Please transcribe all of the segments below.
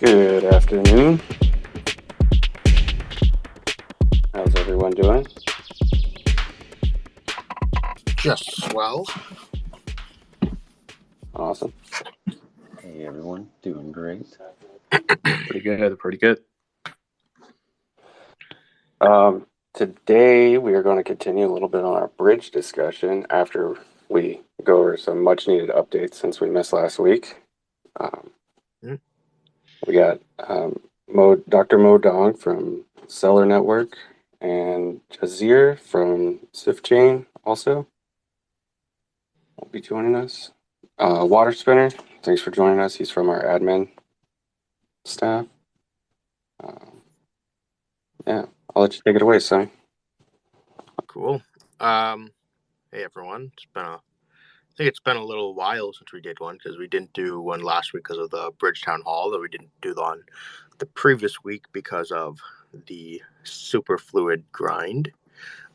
Good afternoon. How's everyone doing? Just swell. Awesome. Hey everyone, doing great. Pretty good. Today we are going to continue a little bit on our bridge discussion after we go over some much needed updates since we missed last week. We got Dr. Mo Dong from Celer Network and Jazir from Sifchain also will be joining us. Water Spinner, thanks for joining us. He's from our admin staff. Yeah, I'll let you take it away, Sonny. Cool. Hey everyone. I think it's been a little while since we did one because we didn't do one last week because of the Bridgetown Hall, that we didn't do one the previous week because of the superfluid grind.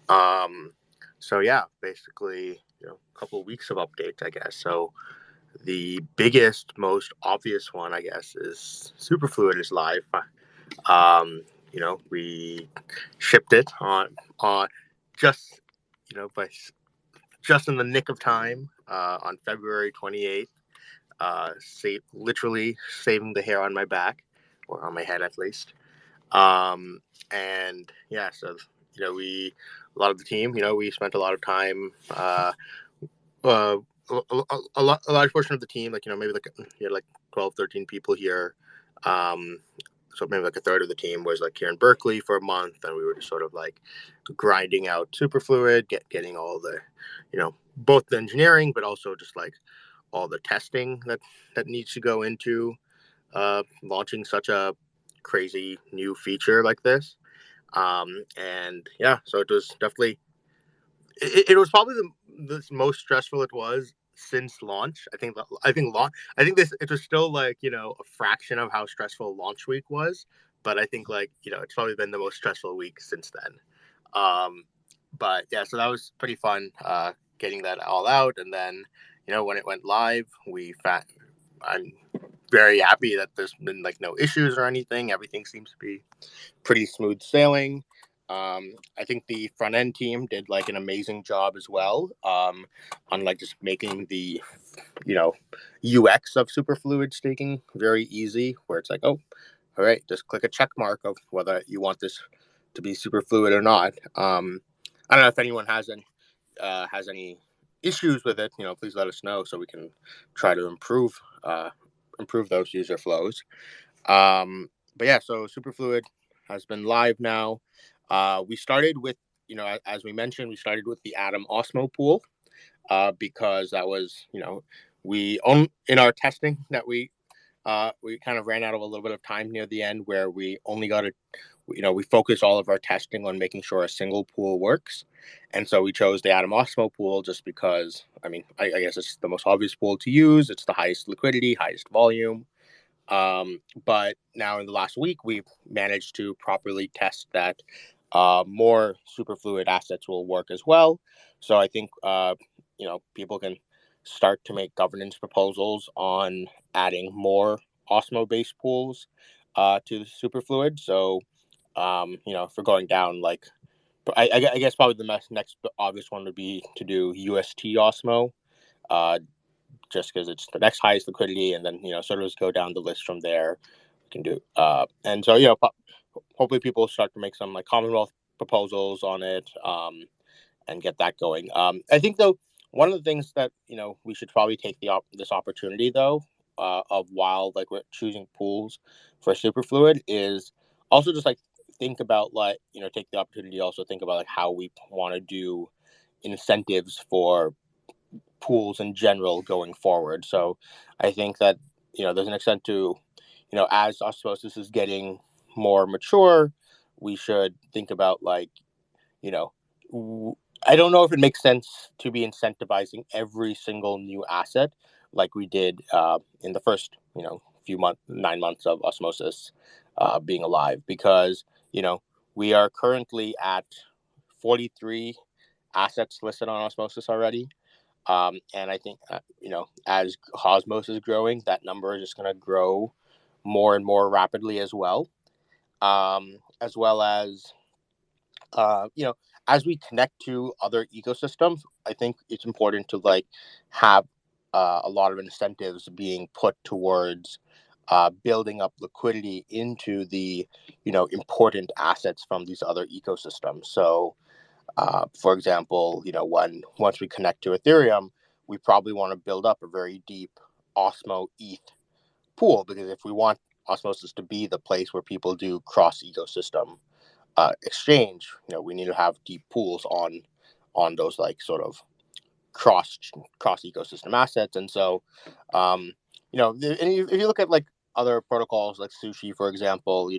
So yeah, basically, a couple of weeks of updates, I guess. So the biggest, most obvious one, I guess, is superfluid is live. We shipped it on just by just in the nick of time on February 28th. Literally saving the hair on my back, or on my head at least. And yeah, so a lot of the team, we spent a lot of time. A large portion of the team, maybe like 12, 13 people here. So maybe like a third of the team was here in Berkeley for a month, and we were just sort of grinding out superfluid, getting all the, both the engineering, but also just all the testing that needs to go into launching such a crazy new feature like this. And yeah, so it was definitely, it was probably the most stressful it was since launch. I think it was still a fraction of how stressful launch week was, but I think it's probably been the most stressful week since then. But yeah, so that was pretty fun getting that all out. And then when it went live, I'm very happy that there's been no issues or anything. Everything seems to be pretty smooth sailing. I think the front end team did an amazing job as well on just making the UX of superfluid staking very easy, where it's all right, just click a check mark of whether you want this to be superfluid or not. I don't know if anyone has any issues with it. Please let us know so we can try to improve those user flows. But yeah, so superfluid has been live now. We started with, as we mentioned, we started with the Atom Osmo pool because that was, in our testing that we kind of ran out of a little bit of time near the end, where we only got we focus all of our testing on making sure a single pool works. And so we chose the Atom Osmo pool just because, I guess it's the most obvious pool to use. It's the highest liquidity, highest volume. But now in the last week, we've managed to properly test that more superfluid assets will work as well. So I think, people can start to make governance proposals on adding more Osmo-based pools to the superfluid. So, if we're going down, I guess probably the next obvious one would be to do UST Osmo, just because it's the next highest liquidity, and then sort of just go down the list from there. We can do, and so hopefully people start to make some Commonwealth proposals on it, and get that going. I think though, one of the things that we should probably take this opportunity though, of while we're choosing pools for superfluid, is also just think about take the opportunity to also think about how we want to do incentives for pools in general going forward. So I think that there's an extent to as osmosis is getting more mature, we should think about I don't know if it makes sense to be incentivizing every single new asset like we did in the first 9 months of Osmosis being alive, because we are currently at 43 assets listed on Osmosis already. And I think, as Cosmos is growing, that number is just going to grow more and more rapidly as well. As well as as we connect to other ecosystems, I think it's important to like have a lot of incentives being put towards building up liquidity into the important assets from these other ecosystems. So, for example, once we connect to Ethereum, we probably want to build up a very deep Osmo ETH pool, because if we want Osmosis to be the place where people do cross ecosystem exchange, we need to have deep pools on those like sort of cross ecosystem assets. And so if you look at like other protocols like Sushi, for example,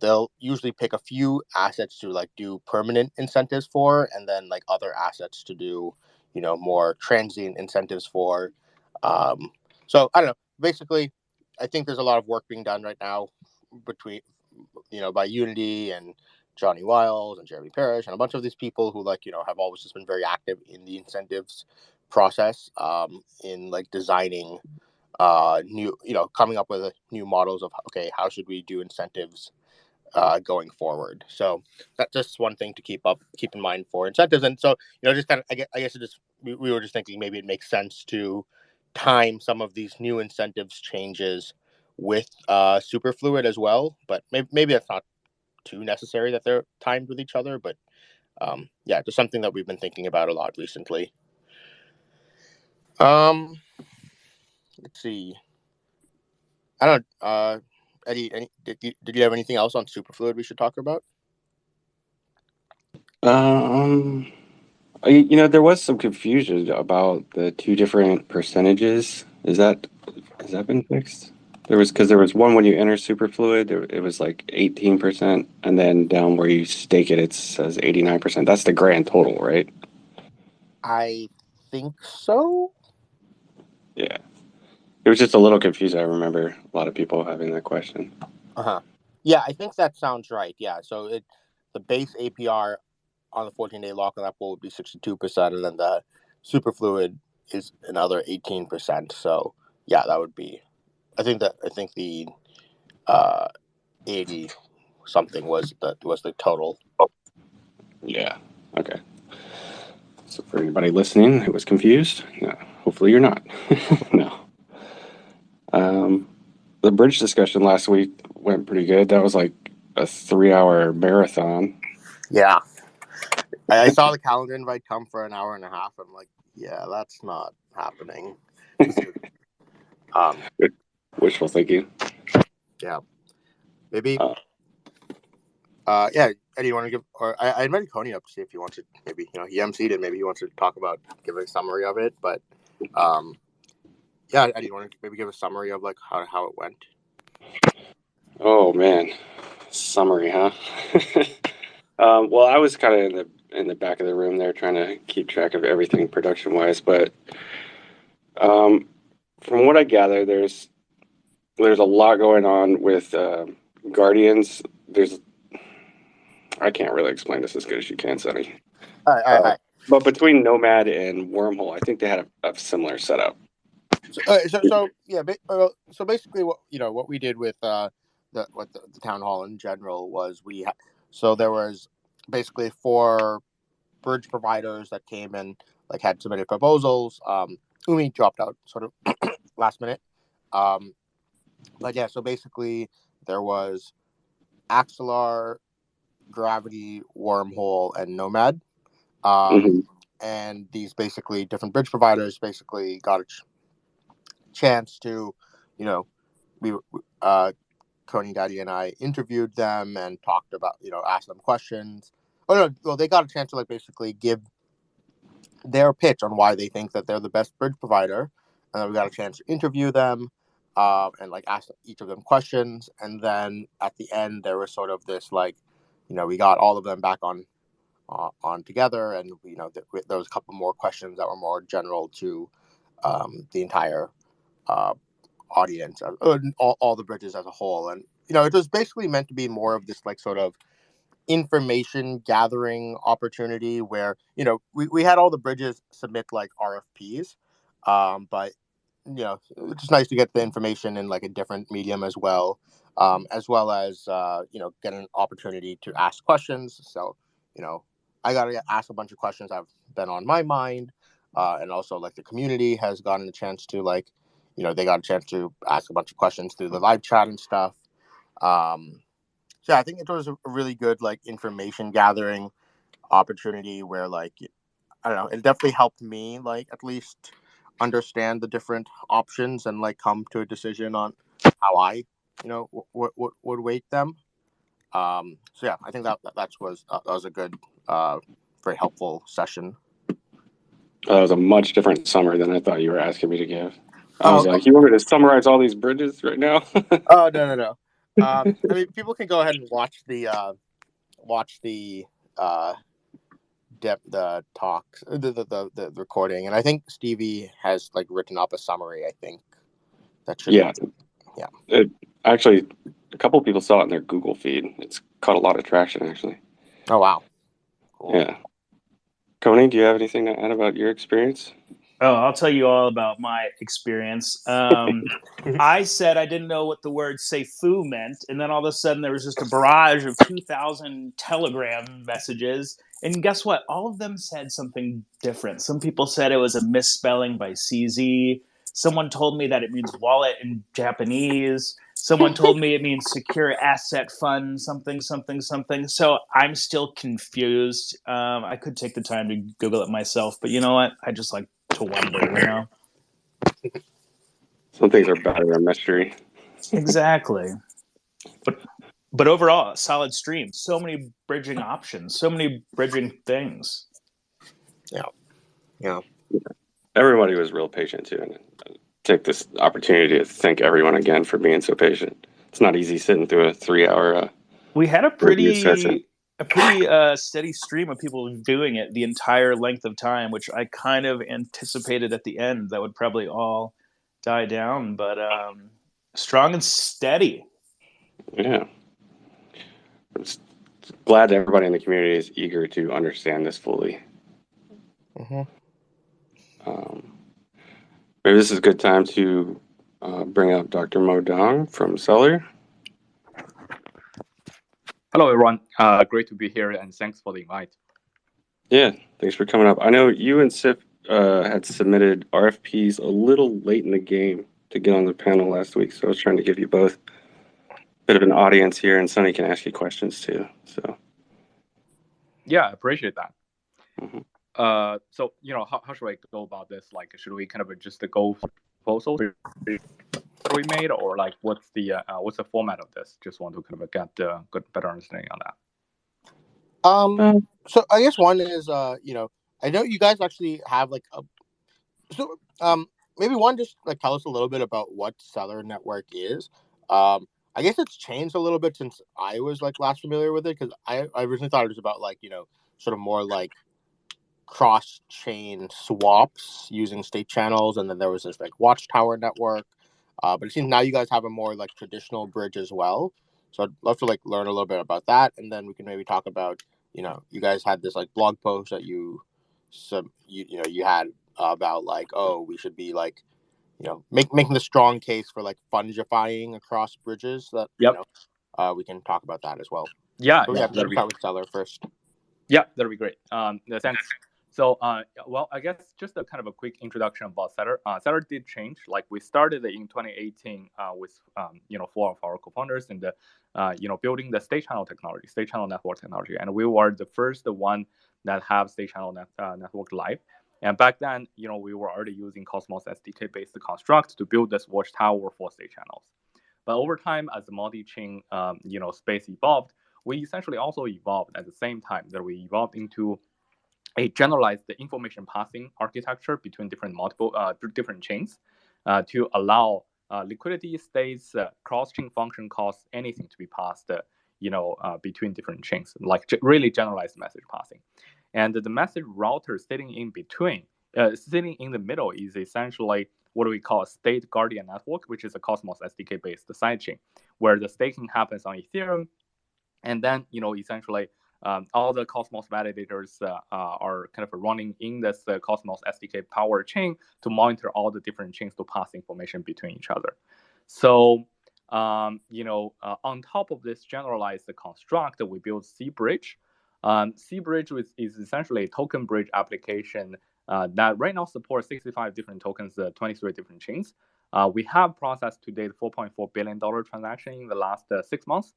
they'll usually pick a few assets to like do permanent incentives for, and then like other assets to do more transient incentives for. So I don't know, basically I think there's a lot of work being done right now between by Unity and Johnny Wiles and Jeremy Parrish and a bunch of these people who have always just been very active in the incentives process, in like designing new, coming up with new models of, okay, how should we do incentives going forward. So that's just one thing to keep in mind for incentives. And so, just kind of, I guess it just, we were just thinking maybe it makes sense to time some of these new incentives changes with Superfluid as well. But maybe that's not too necessary that they're timed with each other. But just something that we've been thinking about a lot recently. Let's see. I don't. Eddie, did you have anything else on Superfluid we should talk about? There was some confusion about the two different percentages. Has that been fixed? Because there was one when you enter superfluid, it was like 18%, and then down where you stake it, it says 89%. That's the grand total, right? I think so. Yeah. It was just a little confusing. I remember a lot of people having that question. Yeah, I think that sounds right. Yeah, so the base APR on the 14-day lock-up pool would be 62%, and then the superfluid is another 18%. So yeah, that would be. I think the 80 something was the total. Yeah. Okay. So for anybody listening who was confused, no, hopefully you're not. No. The bridge discussion last week went pretty good. That was like a 3-hour marathon. Yeah. I saw the calendar invite come for an hour and a half. I'm like, yeah, that's not happening. Wishful thinking. Yeah. Maybe. Yeah, Eddie, you want to give, or I invited Coney up to see if he wants to, maybe, he emceed it, maybe he wants to talk about, give a summary of it, but, yeah, Eddie, you want to maybe give a summary of, like, how it went? Oh, man. Summary, huh? Well, I was kind of in the back of the room there trying to keep track of everything production-wise, but from what I gather, there's a lot going on with Guardians. I can't really explain this as good as you can, Sonny. All right. But between Nomad and Wormhole, I think they had a similar setup. So basically, what we did with the town hall in general was so there was basically 4 bridge providers that came and like had submitted proposals. Umi dropped out sort of last minute. But yeah, so basically there was Axelar, Gravity, Wormhole, and Nomad. And these basically different bridge providers basically got a chance to, we Coney, Daddy, and I interviewed them and talked about, asked them questions. Oh no, well, they got a chance to like basically give their pitch on why they think that they're the best bridge provider, and then we got a chance to interview them, and like ask each of them questions, and then at the end there was sort of this like, we got all of them back on together, and there was a couple more questions that were more general to the entire audience, all the bridges as a whole, and it was basically meant to be more of this like sort of information gathering opportunity where we had all the bridges submit like RFPs, but it's just nice to get the information in like a different medium as well as get an opportunity to ask questions. So, I got to ask a bunch of questions that have been on my mind, and also like the community has gotten a chance to they got a chance to ask a bunch of questions through the live chat and stuff. So I think it was a really good like information gathering opportunity where I don't know, it definitely helped me like at least understand the different options and like come to a decision on how I would weight them. So yeah, I think that was a good, very helpful session. That was a much different summer than I thought you were asking me to give. I was Oh, like, you want me to summarize all these bridges right now? oh no. I mean, people can go ahead and watch the uh, the talks, the recording, and I think Stevie has like written up a summary. I think that should Yeah. yeah. Actually, a couple of people saw it in their Google feed. It's caught a lot of traction, actually. Oh wow, cool. Yeah. Coney, do you have anything to add about your experience? Oh, I'll tell you all about my experience. I said I didn't know what the word "seifu" meant, and then all of a sudden there was just a barrage of 2,000 Telegram messages. And guess what? All of them said something different. Some people said it was a misspelling by CZ. Someone told me that it means wallet in Japanese. Someone told me it means secure asset fund, something, something, something. So I'm still confused. I could take the time to Google it myself, but you know what? I just like to wonder. Some things are better a mystery. Exactly. But overall, a solid stream. So many bridging options. So many bridging things. Yeah. Everybody was real patient too, and take this opportunity to thank everyone again for being so patient. It's not easy sitting through a 3-hour We had a review session. pretty steady stream of people doing it the entire length of time, which I kind of anticipated at the end that would probably all die down, but strong and steady. Yeah. I'm glad that everybody in the community is eager to understand this fully. Mm-hmm. Maybe this is a good time to bring up Dr. Mo Dong from Celer. Hello, everyone. Great to be here, and thanks for the invite. Yeah, thanks for coming up. I know you and Sif had submitted RFPs a little late in the game to get on the panel last week, so I was trying to give you both a bit of an audience here, and Sonny can ask you questions too. So Yeah, I appreciate that. Mm-hmm. So, how should I go about this? Like, should we kind of just go proposals that we made, or like what's the format of this? Just want to kind of get a better understanding on that. So I guess one is I know you guys actually have like maybe one just like tell us a little bit about what Celer Network is. I guess it's changed a little bit since I was like last familiar with it, because I originally thought it was about like sort of more like cross-chain swaps using state channels, and then there was this like watchtower network. But it seems now you guys have a more like traditional bridge as well. So I'd love to like learn a little bit about that, and then we can maybe talk about you guys had this like blog post that you had about like, oh, we should be like making the strong case for like fungifying across bridges. That we can talk about that as well. Yeah, so, let's start with Celer first. Yeah, that'll be great. Thanks. So, well, I guess just a kind of a quick introduction about Celer. Celer did change. Like we started in 2018 with 4 of our co-founders and building the state channel technology, state channel network technology, and we were the first one that have state channel network live. And back then, we were already using Cosmos SDK based construct to build this watchtower for state channels. But over time, as the multi-chain space evolved, we essentially also evolved at the same time that we evolved into a generalized information passing architecture between different chains to allow liquidity states, cross-chain function calls, anything to be passed, between different chains, like really generalized message passing. And the message router sitting in between, sitting in the middle, is essentially what we call a state guardian network, which is a Cosmos SDK-based sidechain, where the staking happens on Ethereum. And then, essentially, all the Cosmos validators are kind of running in this Cosmos SDK power chain to monitor all the different chains to pass information between each other. So, on top of this generalized construct, we built C-Bridge. C-Bridge is essentially a token bridge application that right now supports 65 different tokens, 23 different chains. We have processed to date $4.4 billion transaction in the last 6 months,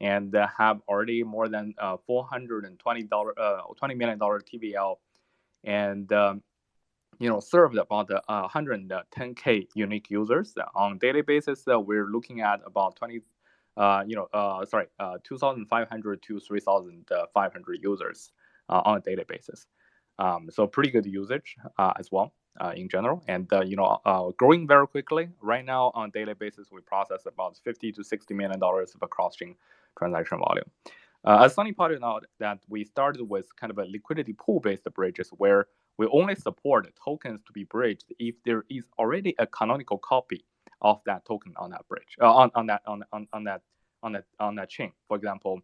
and have already more than $20 million TVL, and served about 110K unique users on a daily basis. We're looking at about 2,500 to 3,500 users on a daily basis. So pretty good usage as well in general, and growing very quickly. Right now, on a daily basis, we process about $50 to $60 million of a cross-chain transaction volume. As Sunny pointed out, that we started with kind of a liquidity pool-based bridges where we only support tokens to be bridged if there is already a canonical copy of that token on that bridge, on that chain. For example,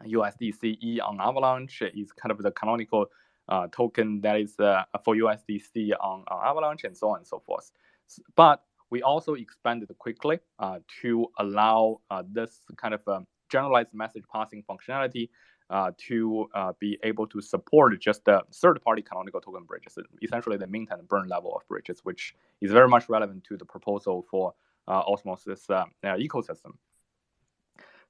USDCE on Avalanche is kind of the canonical token that is for USDC on Avalanche, and so on and so forth. But we also expanded quickly to allow this kind of generalized message passing functionality to be able to support just the third-party canonical token bridges, essentially the mint and burn level of bridges, which is very much relevant to the proposal for Osmosis ecosystem.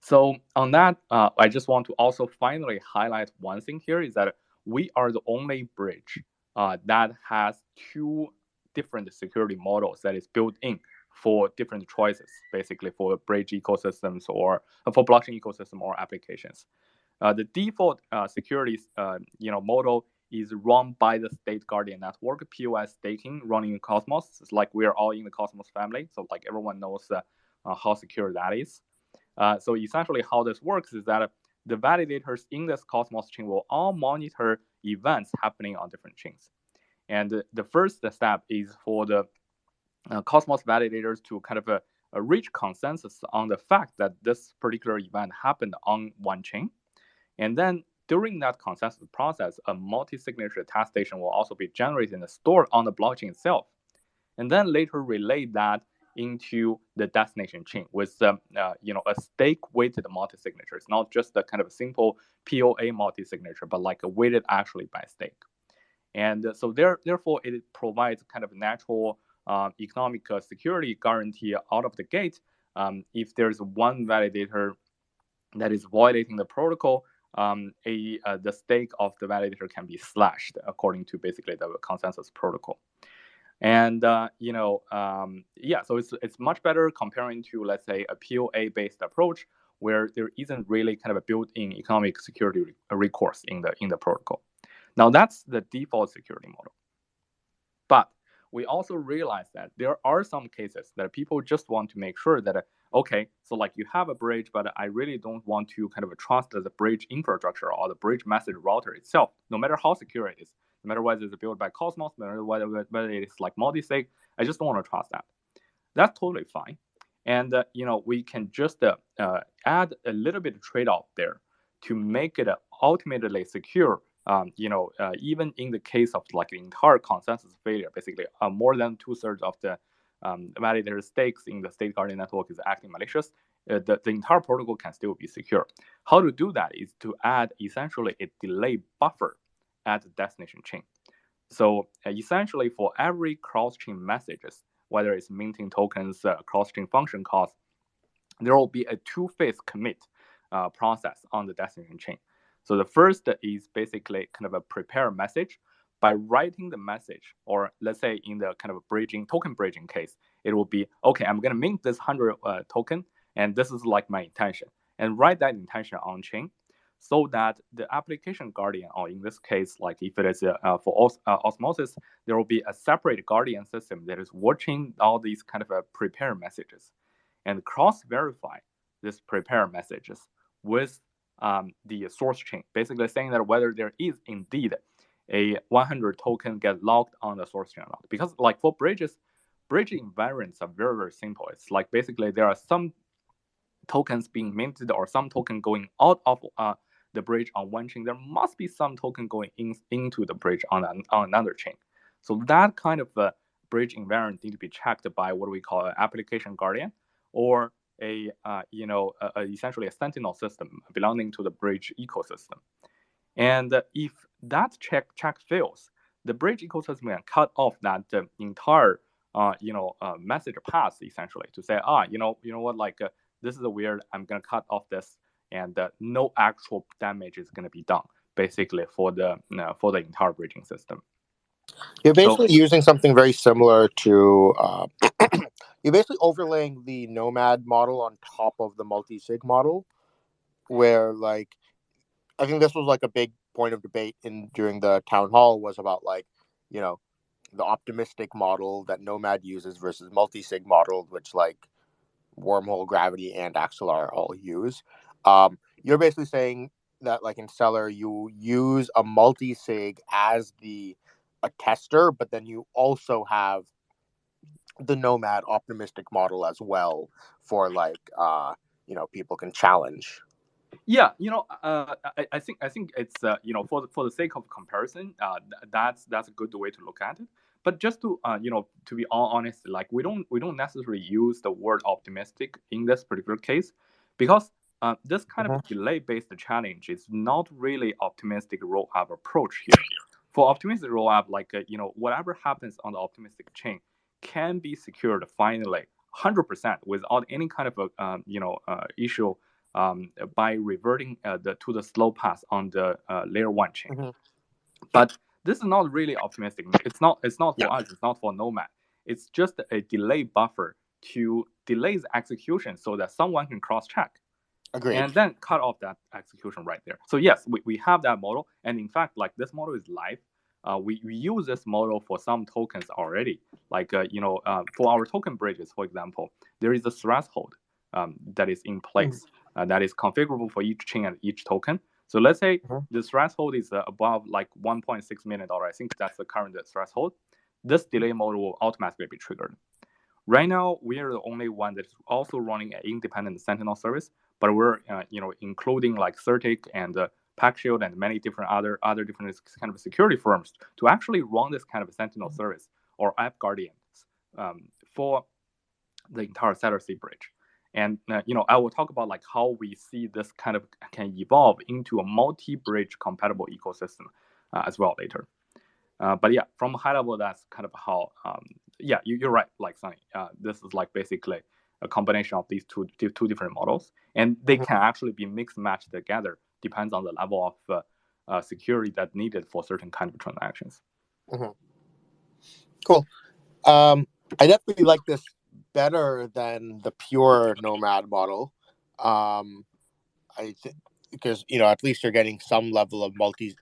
So on that, I just want to also finally highlight one thing here is that we are the only bridge that has two different security models that is built in for different choices, basically for bridge ecosystems or for blockchain ecosystem or applications. The default security model is run by the State Guardian Network, POS staking, running in Cosmos. It's like we're all in the Cosmos family, so like everyone knows how secure that is. So essentially how this works is that the validators in this Cosmos chain will all monitor events happening on different chains. And the first step is for the Cosmos validators to kind of reach consensus on the fact that this particular event happened on one chain. And then during that consensus process, a multi-signature attestation will also be generated and stored on the blockchain itself. And then later relay that into the destination chain with a stake-weighted multi-signature. It's not just a kind of a simple POA multi-signature, but like a weighted actually by stake. And so therefore, it provides kind of natural economic security guarantee out of the gate. If there's one validator that is violating the protocol, the stake of the validator can be slashed according to basically the consensus protocol. And so it's much better comparing to, let's say, a POA-based approach where there isn't really kind of a built-in economic security recourse in the protocol. Now that's the default security model. But we also realize that there are some cases that people just want to make sure that, okay, so like you have a bridge, but I really don't want to kind of trust the bridge infrastructure or the bridge message router itself, no matter how secure it is, no matter whether it's built by Cosmos, no matter whether it's like multi-sig, I just don't want to trust that. That's totally fine. And, we can just add a little bit of trade-off there to make it ultimately secure. Even in the case of like the entire consensus failure, basically more than 2/3 of the validator stakes in the State Guardian network is acting malicious, the entire protocol can still be secure. How to do that is to add essentially a delay buffer at the destination chain. So essentially for every cross-chain messages, whether it's minting tokens, cross-chain function calls, there will be a two-phase commit process on the destination chain. So the first is basically kind of a prepare message. By writing the message, or let's say in the kind of token bridging case, it will be, okay, I'm going to mint this 100 token, and this is like my intention, and write that intention on chain so that the application guardian, or in this case, like if it is for Osmosis, there will be a separate guardian system that is watching all these kind of prepare messages and cross-verify these prepare messages with the source chain, basically saying that whether there is indeed a 100 token get logged on the source chain or not. Because like for bridges, bridging invariants are very, very simple. It's like basically there are some tokens being minted or some token going out of the bridge on one chain, there must be some token going into the bridge on another chain. So that kind of bridge invariant need to be checked by what we call an application guardian, or essentially a sentinel system belonging to the bridge ecosystem. And if that check fails, the bridge ecosystem can cut off that entire message path, essentially, to say, you know what, like this is weird, I'm gonna cut off this, and no actual damage is gonna be done, basically, for the entire bridging system. You're basically using something very similar to you're basically overlaying the Nomad model on top of the multi-sig model, where like I think this was like a big point of debate during the town hall, was about like, you know, the optimistic model that Nomad uses versus multi-sig model, which like Wormhole, Gravity, and Axelar all use. You're basically saying that like in Celer, you use a multi-sig as a tester, but then you also have the Nomad optimistic model as well for like people can challenge. Yeah, I think it's for the sake of comparison, that's a good way to look at it. But just to to be all honest, like we don't necessarily use the word optimistic in this particular case, because this kind of delay-based challenge is not really optimistic roll-up approach here. For optimistic roll-up, like whatever happens on the optimistic chain can be secured finally 100% without any kind of issue. By reverting to the slow path on the layer 1 chain. But this is not really optimistic. It's not for us. It's not for Nomad. It's just a delay buffer to delay the execution so that someone can cross-check. Agreed. And then cut off that execution right there. So yes, we have that model, and in fact, like this model is live. We use this model for some tokens already. Like for our token bridges, for example, there is a threshold that is in place that is configurable for each chain and each token. So let's say the threshold is above like $1.6 million. I think that's the current threshold. This delay model will automatically be triggered. Right now, we are the only one that's also running an independent Sentinel service, but we're including like Certic and PackShield and many different other different kind of security firms to actually run this kind of Sentinel service or app guardians for the entire Celer C bridge. And I will talk about like how we see this kind of can evolve into a multi-bridge compatible ecosystem as well later. But yeah, from a high level, that's kind of how. You're right, like Sunny. This is like basically a combination of these two different models, and they can actually be mixed matched together. Depends on the level of security that's needed for certain kind of transactions. Cool. I definitely like this better than the pure Nomad model. I think because at least you're getting some level of multi.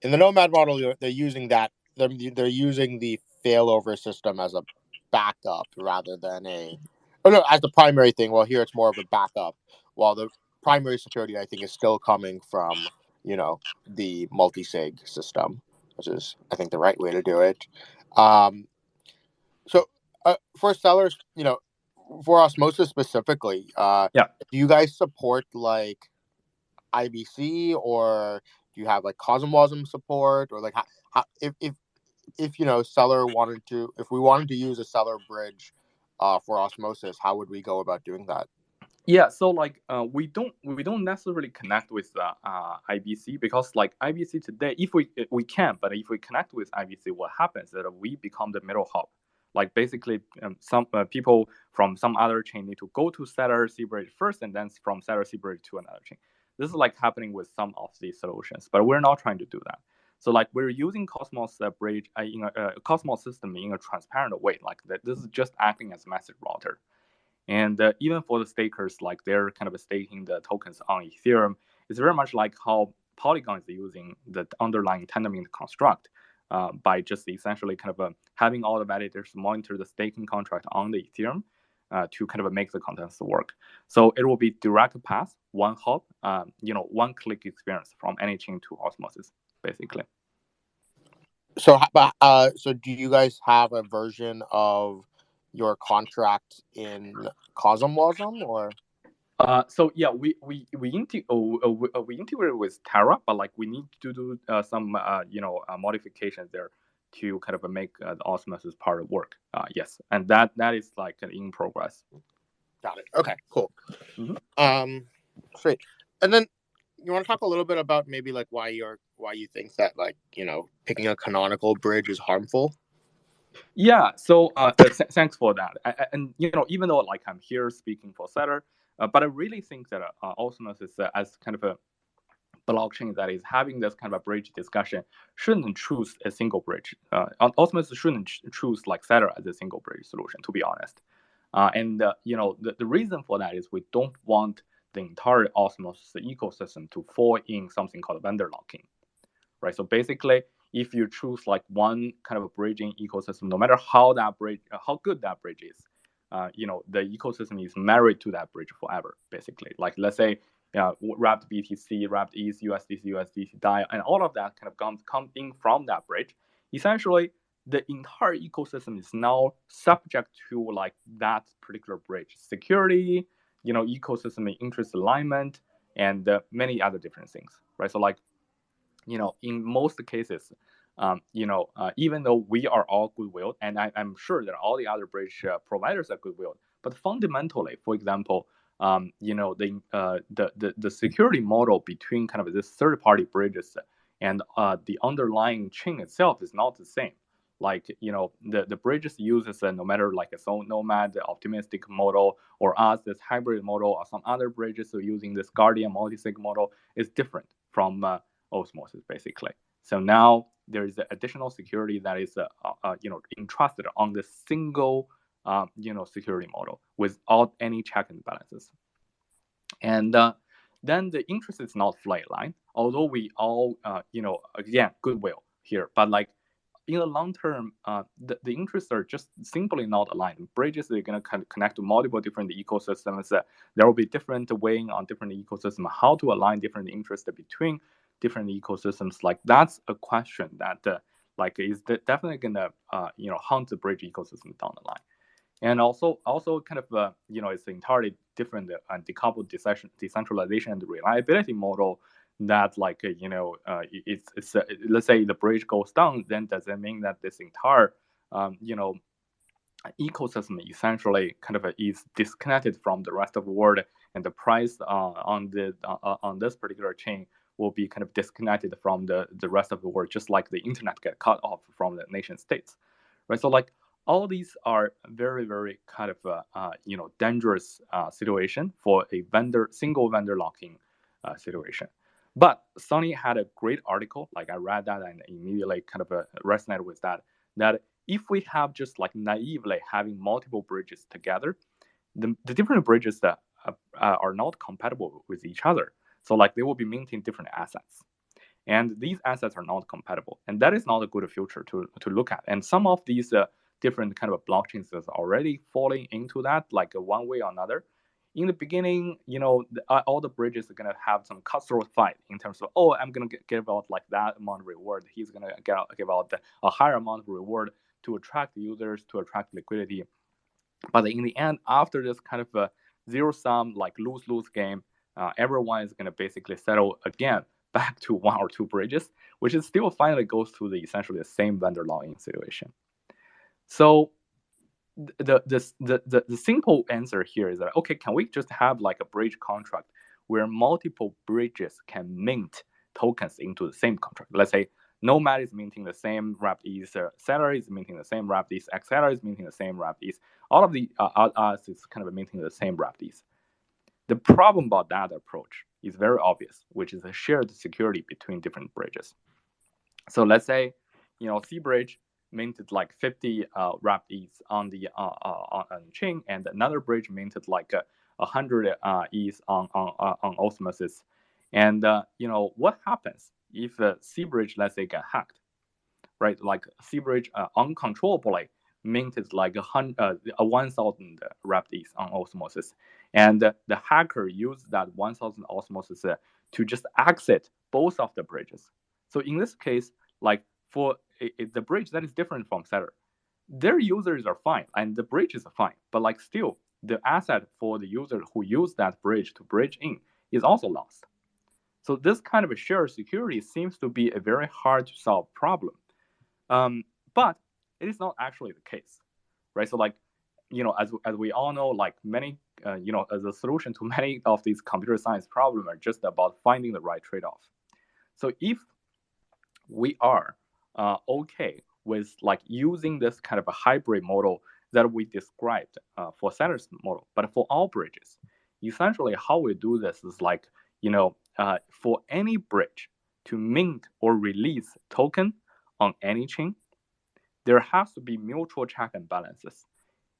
In the Nomad model, they're using that. They're using the failover system as a backup rather than as the primary thing. Well, here it's more of a backup, while the primary security I think is still coming from the multi-sig system, which is I think the right way to do it. So for sellers, for Osmosis specifically, do you guys support like IBC, or do you have like CosmWasm support, or like how if Celer wanted to, if we wanted to use a Celer bridge for Osmosis, how would we go about doing that? Yeah, so like we don't necessarily connect with IBC, because like IBC today, if we can, but if we connect with IBC, what happens is that we become the middle hub. Like basically, some people from some other chain need to go to Celer C bridge first, and then from Celer C bridge to another chain. This is like happening with some of these solutions, but we're not trying to do that. So like we're using Cosmos bridge in a Cosmos system in a transparent way. Like that, this is just acting as a message router. And even for the stakers, like they're kind of staking the tokens on Ethereum, it's very much like how Polygon is using the underlying Tendermint construct by just essentially kind of having all the validators monitor the staking contract on the Ethereum to kind of make the contents work. So it will be direct path, one hop, one-click experience from any chain to Osmosis, basically. So, so do you guys have a version of your contract in CosmWasm, or? So yeah, we integrate with Terra, but like we need to do some modifications there to kind of make the Osmosis part work. Yes, and that is like in progress. Got it. Okay, cool. Mm-hmm. Great. And then you want to talk a little bit about maybe like why you think that like picking a canonical bridge is harmful? Yeah. So thanks for that. And even though like I'm here speaking for Celer, but I really think that Osmosis as kind of a blockchain that is having this kind of a bridge discussion shouldn't choose a single bridge. Osmosis shouldn't choose like Celer as a single bridge solution, to be honest. And the reason for that is we don't want the entire Osmosis ecosystem to fall in something called vendor locking, right? So basically, if you choose like one kind of a bridging ecosystem, no matter how good that bridge is, the ecosystem is married to that bridge forever, basically. Like let's say wrapped BTC, wrapped ETH, USDC, DAI, and all of that kind of comes in from that bridge. Essentially, the entire ecosystem is now subject to like that particular bridge security, ecosystem interest alignment, and many other different things, right? So like, in most cases, even though we are all goodwill, and I'm sure that all the other bridge providers are goodwill, but fundamentally, for example, the security model between kind of this third-party bridges and the underlying chain itself is not the same. Like the bridges uses no matter like its own Nomad, the optimistic model, or us this hybrid model, or some other bridges are using this Guardian multi-sig model is different from Osmosis, basically. So now there is additional security that is entrusted on the single security model without any check and balances. And then the interest is not flatline, although we all again goodwill here, but like in the long term, the interests are just simply not aligned. Bridges are going to connect to multiple different ecosystems. There will be different weighing on different ecosystems, how to align different interests between different ecosystems. Like that's a question that is definitely going to haunt the bridge ecosystem down the line. And also kind of it's entirely different and decoupled decentralization and reliability model that like it's let's say the bridge goes down, then does that mean that this entire ecosystem essentially kind of is disconnected from the rest of the world, and the price on this particular chain will be kind of disconnected from the rest of the world, just like the internet get cut off from the nation states, right? So like all these are very, very kind of dangerous situation for a single vendor locking situation. But Sonny had a great article, like I read that and immediately kind of resonated with that if we have just like naively having multiple bridges together, the different bridges that are not compatible with each other. So like they will be minting different assets. And these assets are not compatible. And that is not a good future to look at. And some of these different kind of blockchains is already falling into that, like one way or another. In the beginning, all the bridges are going to have some cutthroat fight in terms of, oh, I'm going to give out like that amount of reward. He's going to give out a higher amount of reward to attract users, to attract liquidity. But in the end, after this kind of a zero-sum, like lose-lose game, everyone is going to basically settle again back to one or two bridges, which is still finally goes to the essentially the same vendor login situation. So the simple answer here is that, okay, can we just have like a bridge contract where multiple bridges can mint tokens into the same contract? Let's say Nomad is minting the same wrapped ETH, Celer is minting the same wrapped ETH, Axelar is minting the same wrapped ETH. All of the us is kind of minting the same wrapped ETH. The problem about that approach is very obvious, which is a shared security between different bridges. So let's say, C bridge minted like 50 wrapped ETH on the on chain, and another bridge minted like 100 ETH on Osmosis. And what happens if C bridge, let's say, get hacked, right? Like C bridge uncontrollably minted like 1,000 wrapped ETH on Osmosis, and the hacker used that 1,000 Osmosis to just exit both of the bridges. So in this case, like for the bridge that is different from Celer, their users are fine and the bridge is fine, but like still the asset for the user who used that bridge to bridge in is also lost. So this kind of a shared security seems to be a very hard to solve problem. But it is not actually the case, right? So like, as we all know, like many, as a solution to many of these computer science problems are just about finding the right trade-off. So if we are okay with like using this kind of a hybrid model that we described for Celer's model, but for all bridges, essentially how we do this is like, for any bridge to mint or release token on any chain, there has to be mutual check and balances.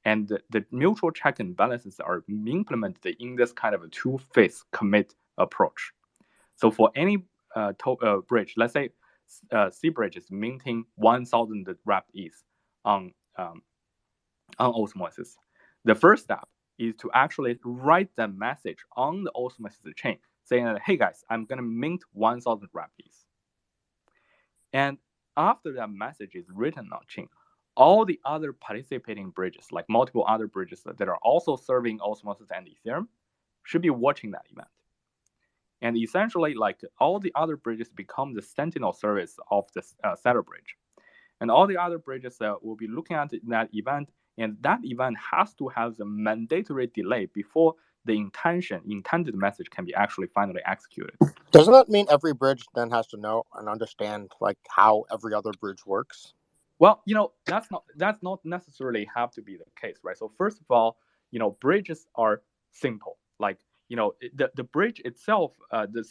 And the mutual check and balances are implemented in this kind of a two-phase commit approach. So for any bridge, let's say C bridge is minting 1,000 wrap ETH on Osmosis. The first step is to actually write that message on the Osmosis chain saying that, hey guys, I'm going to mint 1,000 wrap ETH. And after that message is written on chain, all the other participating bridges, like multiple other bridges that are also serving Osmosis and Ethereum, should be watching that event. And essentially, like all the other bridges become the sentinel service of the Celer bridge. And all the other bridges will be looking at that event, and that event has to have the mandatory delay before the intended message can be actually finally executed. Doesn't that mean every bridge then has to know and understand like how every other bridge works? Well, that's not necessarily have to be the case, right? So first of all, bridges are simple. Like, the bridge itself, this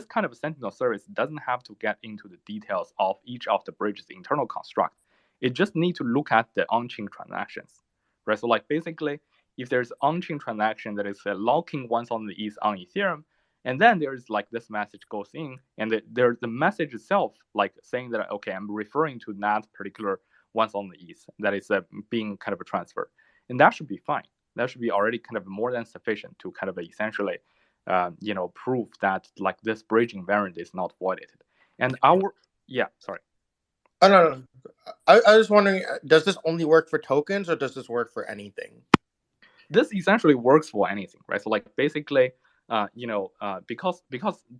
kind of sentinel service doesn't have to get into the details of each of the bridge's internal construct. It just need to look at the on-chain transactions, right? So like basically, if there's on-chain transaction that is locking 1,000 ETH on Ethereum, and then there's like this message goes in, and there's the message itself, like saying that, okay, I'm referring to that particular 1,000 ETH that is being kind of a transfer. And that should be fine. That should be already kind of more than sufficient to kind of essentially, prove that like this bridge invariant is not voided. And sorry. Oh, no. I was wondering, does this only work for tokens or does this work for anything? This essentially works for anything, right? So like basically, because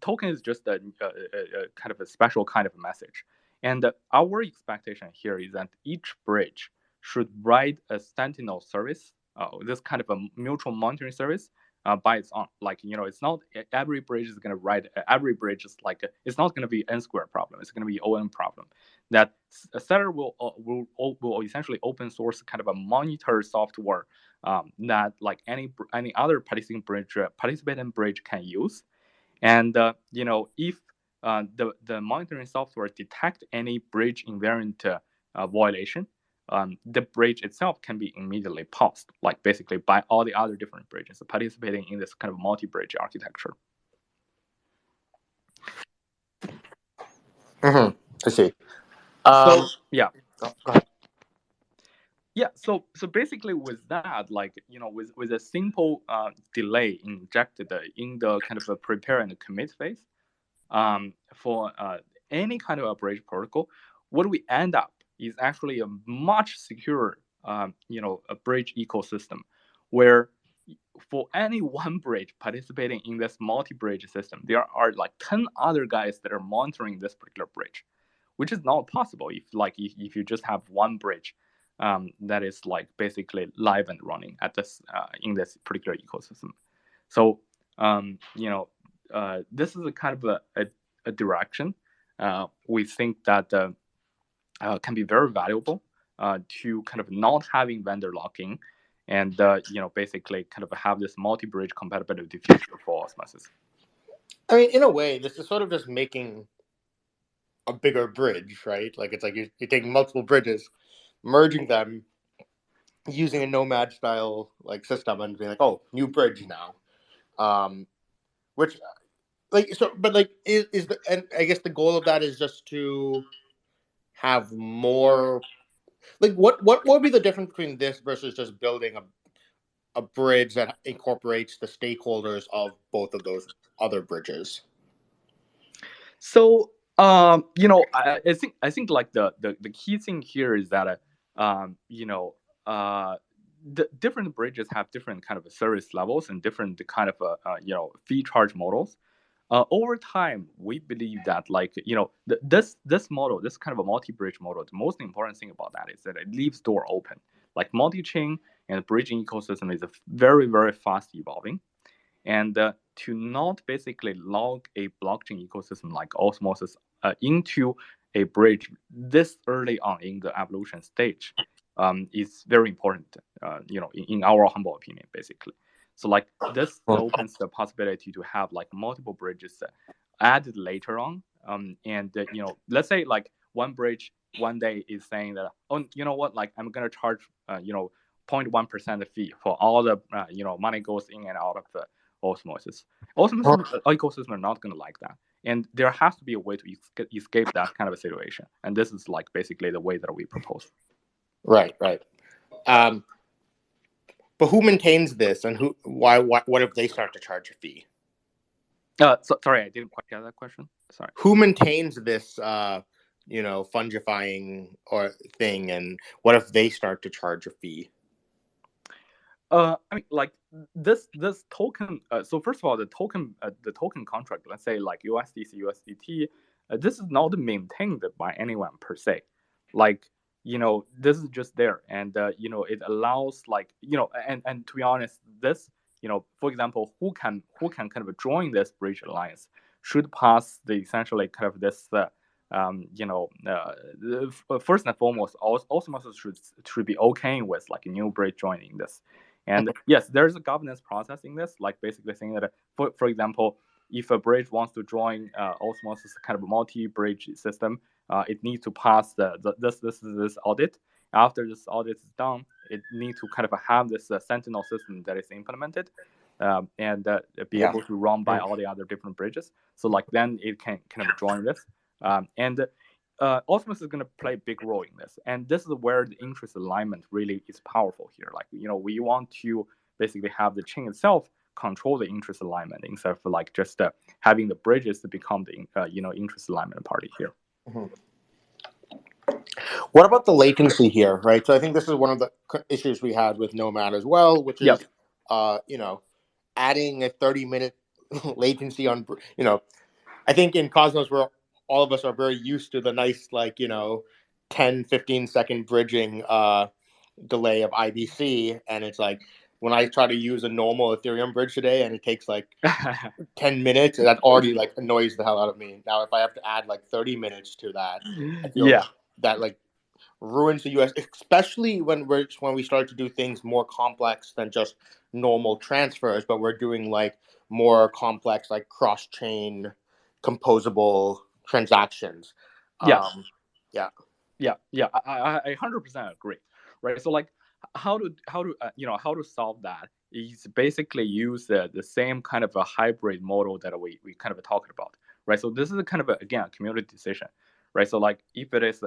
token is just a kind of a special kind of message, and our expectation here is that each bridge should write a sentinel service, this kind of a mutual monitoring service by its own. Like it's not every bridge is going to write. Every bridge is like it's not going to be n square problem. It's going to be ON problem. That Celer will essentially open source kind of a monitor software that like any other participating bridge can use. And if the monitoring software detect any bridge invariant violation, the bridge itself can be immediately paused, like basically by all the other different bridges participating in this kind of multi-bridge architecture. I see. So yeah. Go ahead. Yeah, so basically with that, like with a simple delay injected in the kind of a prepare and commit phase, for any kind of a bridge protocol, what we end up is actually a much secure, a bridge ecosystem, where for any one bridge participating in this multi-bridge system, there are like 10 other guys that are monitoring this particular bridge, which is not possible if you just have one bridge that is like basically live and running at this in this particular ecosystem. So this is a kind of a direction we think that can be very valuable to kind of not having vendor locking and basically kind of have this multi-bridge compatibility feature for Osmosis. I mean, in a way, this is sort of just making a bigger bridge, right? Like it's like you're taking multiple bridges, merging them, using a Nomad style like system, and being like, oh, new bridge now. Which, like, so, but like, is the and I guess the goal of that is just to have more. Like, what would be the difference between this versus just building a bridge that incorporates the stakeholders of both of those other bridges? So I think like the key thing here is that the different bridges have different kind of service levels and different kind of fee charge models. Over time, we believe that like this model, this kind of a multi-bridge model, the most important thing about that is that it leaves door open. Like multi-chain and bridging ecosystem is a very, very fast evolving, and to not basically log a blockchain ecosystem like Osmosis into a bridge this early on in the evolution stage is very important, in our humble opinion, basically. So like this opens the possibility to have like multiple bridges added later on. And let's say like one bridge one day is saying that, oh, you know what, like I'm gonna charge 0.1% fee for all the money goes in and out of the Osmosis. Osmosis ecosystem are not gonna like that, and there has to be a way to escape that kind of a situation. And this is like basically the way that we propose. Right. But who maintains this, and what if they start to charge a fee? Sorry, I didn't quite get that question. Sorry. Who maintains this, fungifying or thing, and what if they start to charge a fee? I mean, like this token. So first of all, the token contract, let's say like USDC, USDT, this is not maintained by anyone per se. Like this is just there, and it allows like and to be honest, this for example, who can kind of join this bridge alliance should pass the essentially kind of this. First and foremost, Osmosis should be okay with like a new bridge joining this. And yes, there's a governance process in this, like basically saying that, for example, if a bridge wants to join Osmosis kind of a multi-bridge system, it needs to pass this audit. After this audit is done, it needs to kind of have this Sentinel system that is implemented and be able to run by all the other different bridges. So like then it can kind of join this. Osmosis is going to play a big role in this, and this is where the interest alignment really is powerful here. Like we want to basically have the chain itself control the interest alignment instead of like just having the bridges to become the interest alignment party here. Mm-hmm. What about the latency here, right? So I think this is one of the issues we had with Nomad as well, which is adding a 30-minute latency on I think in Cosmos we're all of us are very used to the nice 10-15 second bridging delay of IBC, and it's like when I try to use a normal Ethereum bridge today and it takes like 10 minutes, that already like annoys the hell out of me. Now if I have to add like 30 minutes to that, I feel that like ruins the US, especially when we start to do things more complex than just normal transfers, but we're doing like more complex like cross-chain composable transactions. I 100% agree, right? So like how to solve that is basically use the same kind of a hybrid model that we kind of talked about, right? So this is a kind of again a community decision, right? So like if it is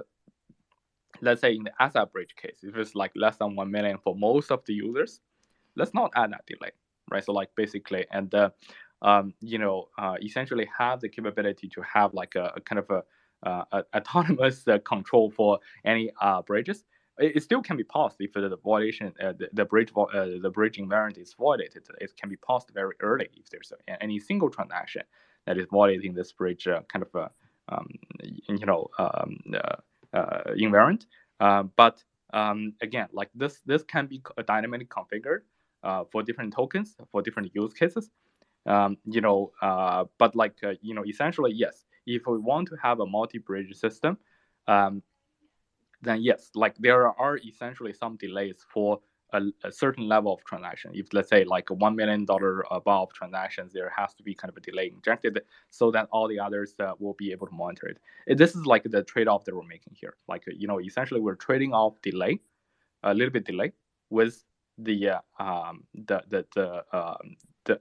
let's say in the asset bridge case, if it's like less than 1 million for most of the users, let's not add that delay, right? So like basically, and essentially have the capability to have like a kind of a autonomous control for any bridges. It still can be paused if the violation, the bridge invariant is violated. It can be paused very early if there's any single transaction that is violating this bridge kind of invariant. But again, like this can be dynamically configured for different tokens for different use cases. But like essentially, yes, if we want to have a multi-bridge system, then yes, like there are essentially some delays for a certain level of transaction. If let's say like $1 million above transactions, there has to be kind of a delay injected so that all the others will be able to monitor it. This is like the trade-off that we're making here. Like essentially we're trading off delay, a little bit delay, with the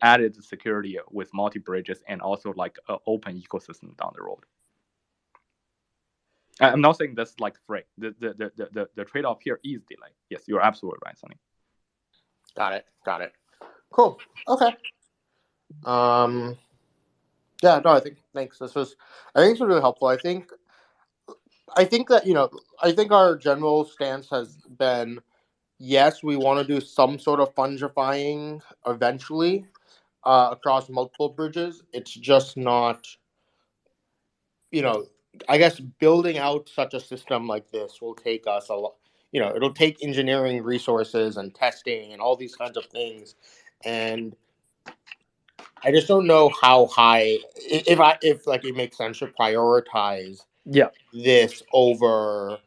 added security with multi bridges and also like an open ecosystem down the road. I'm not saying that's like free. The trade-off here is delay. Yes, you're absolutely right, Sonny. Got it. Cool. Okay. Yeah. No. Thanks. I think it's really helpful. I think that I think our general stance has been yes, we want to do some sort of fungifying eventually across multiple bridges. It's just not, I guess building out such a system like this will take us a lot. It'll take engineering resources and testing and all these kinds of things, and I just don't know how high if like it makes sense to prioritize this over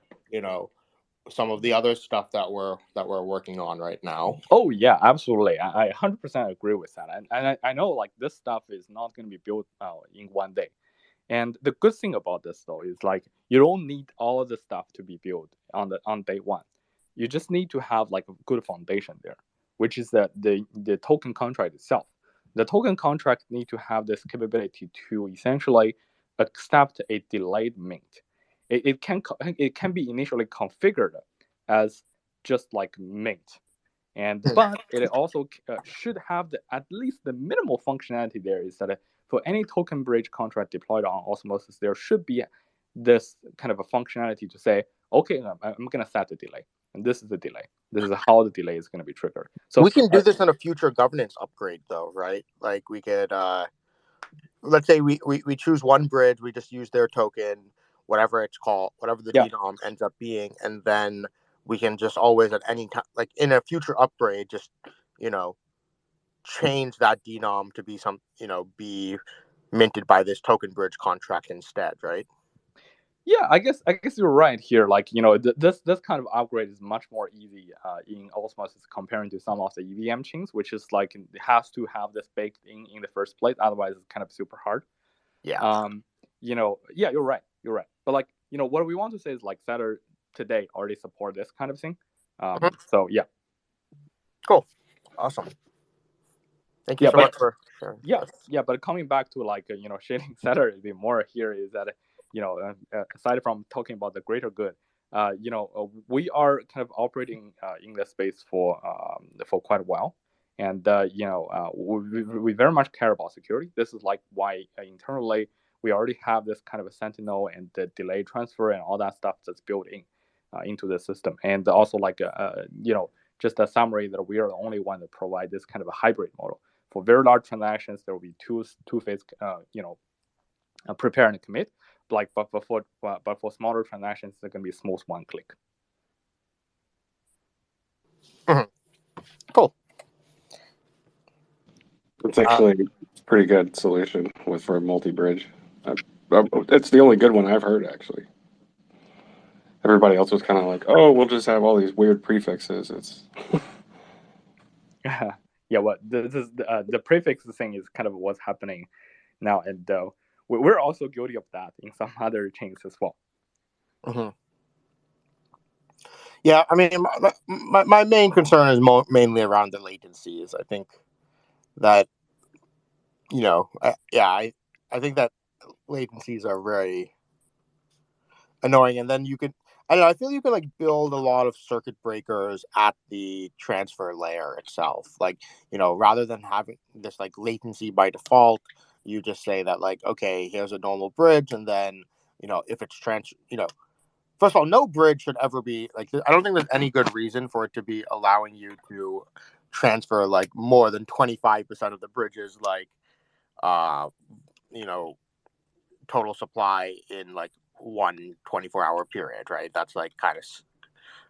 some of the other stuff that we're working on right now. Oh yeah, absolutely. I 100% agree with that. And I know like this stuff is not going to be built in one day. And the good thing about this though is like you don't need all of the stuff to be built on day one. You just need to have like a good foundation there, which is the token contract itself. The token contract need to have this capability to essentially accept a delayed mint. It can be initially configured as just like mint, but it also should have at least the minimal functionality there is that for any token bridge contract deployed on Osmosis, there should be this kind of a functionality to say, okay, I'm going to set the delay, and this is the delay. This is how the delay is going to be triggered. So we can do this in a future governance upgrade, though, right? Like we could, let's say we choose one bridge, we just use their token, whatever it's called, whatever the denom ends up being, and then we can just always at any time, like in a future upgrade, just change that denom to be be minted by this token bridge contract instead, right? Yeah, I guess you're right here. Like this kind of upgrade is much more easy in Osmosis comparing to some of the EVM chains, which is like it has to have this baked in the first place. Otherwise, it's kind of super hard. Yeah. Yeah, you're right. You're right. But like what we want to say is like Celer today already support this kind of thing. So yeah. Cool. Awesome. Thank you so much for sharing. Yeah. But coming back to like shading Celer a bit more here is that aside from talking about the greater good, we are kind of operating in this space for quite a while, and we very much care about security. This is like why internally we already have this kind of a Sentinel and the delay transfer and all that stuff that's built in into the system, and also like just a summary that we are the only one that provide this kind of a hybrid model. For very large transactions, there will be two-phase, prepare and commit. But for smaller transactions, it's going to be smooth one click. Cool. It's actually a pretty good solution for a multi-bridge. It's the only good one I've heard, actually. Everybody else was kind of like, oh, we'll just have all these weird prefixes. It's yeah, well, this is the prefix thing is kind of what's happening now, and we're also guilty of that in some other chains as well. Yeah, I mean, my main concern is mainly around the latencies. I think that I think that latencies are very annoying, and then I feel you can like build a lot of circuit breakers at the transfer layer itself. Like, rather than having this like latency by default, you just say that like, okay, here's a normal bridge, and then if it's first of all, no bridge should ever be like. I don't think there's any good reason for it to be allowing you to transfer like more than 25% of the bridges, like, total supply in like one 24-hour period, right? That's like kind of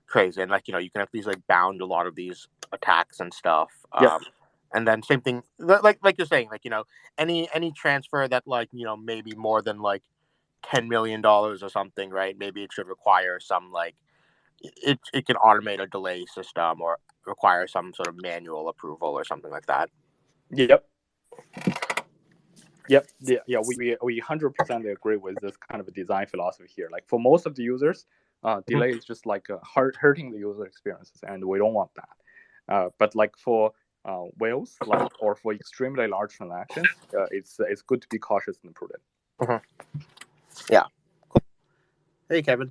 crazy, and like you can at least like bound a lot of these attacks and stuff. And then same thing, like you're saying, like any transfer that like maybe more than like $10 million or something, right? Maybe it should require some like it can automate a delay system or require some sort of manual approval or something like that. Yep. Yeah, we 100% agree with this kind of a design philosophy here. Like for most of the users, delay is just like hurting the user experiences, and we don't want that. But like for whales, like or for extremely large transactions, it's good to be cautious and prudent. Yeah. Cool. Hey, Kevin.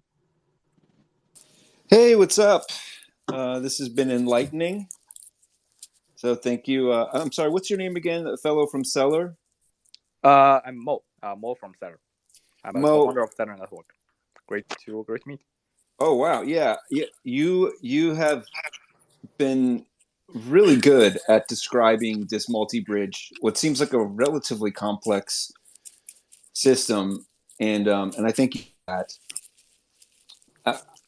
Hey, what's up? This has been enlightening. So thank you. I'm sorry, what's your name again, the fellow from Celer? I'm Mo. Mo from Celer. I'm a co-founder of Celer Network. Great to meet. Oh wow, yeah. You have been really good at describing this multi-bridge, what seems like a relatively complex system, and I think that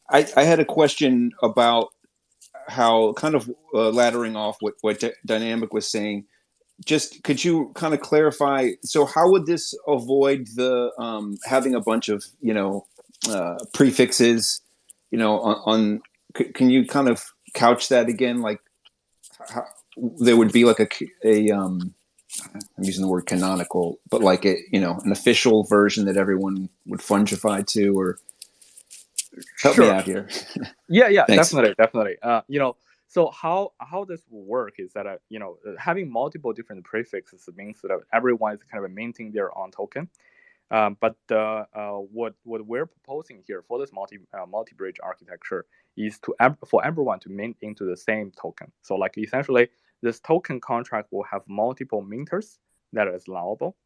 I had a question about how kind of laddering off what Dynamic was saying. Just could you kind of clarify? So how would this avoid the having a bunch of prefixes? Can you kind of couch that again? Like how, there would be like a I'm using the word canonical, but like an official version that everyone would fungify to, or help me Sure. out here. Yeah, Thanks. definitely. So how this will work is that having multiple different prefixes means that everyone is kind of minting their own token. But what we're proposing here for this multi-bridge architecture is for everyone to mint into the same token. So like essentially, this token contract will have multiple minters that is allowable.